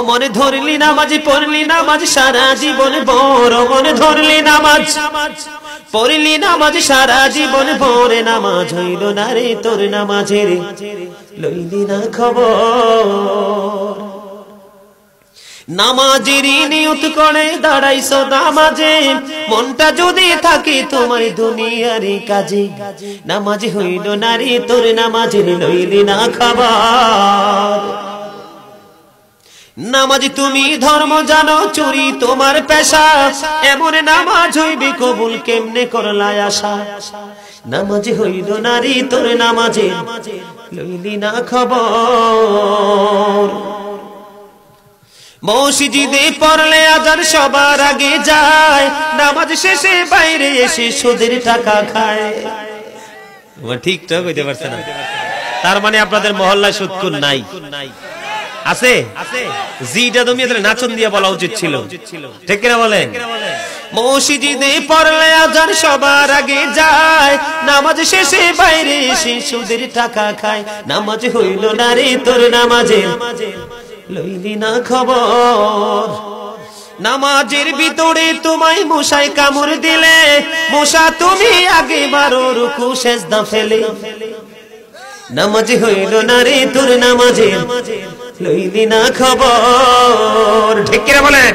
মনে ধরলি নামাজ পড়লি নামাজ সারা জীবন বড় মনে ধরলি নামাজ পড়লি নামাজ সারা জীবন ভোরে নামাজ হইল না রে তোর নামাজের লইলি না খবর নামাজের নিয়ত করে দাঁড়াইছো নামাজে মনটা যদি থাকে তোমার দুনিয়ার কাজে নামাজ হইল না রে তোর নামাজের লইলি না খবর নামাজ তুমি ধর্ম জানো চুরি তোমার পেশা এমন নামাজ হইবে কবুল কেমনে করলা আশা নামাজ হইল না রে তোর নামাজে লইলি না খবর মসজিদে পড়লে আজান সবার আগে যায় নামাজ শেষে বাইরে এসে সুদের টাকা খায় ঠিকঠাক হইতে পারছে না তার মানে আপনাদের মহল্লায় সুদখোর নাই আছে জিটা তুমি এদের নাচন দিয়ে বলা উচিত ছিল ঠিক কিনা বলেন মসজিদে পড়লে আজান সবার আগে যায় নামাজ শেষে বাইরে এসে সুদের টাকা খায় নামাজ হইল না রে তোর নামাজে লইলি না খবর নামাজের ভিতরে তোমায় মশায় কামড় দিলে মশা তুমি আগে বারো রুকু সেজদা ফেলে নামাজ হইল না রে তোর নামাজে লইলি না খবর ঠিক কিনা বলেন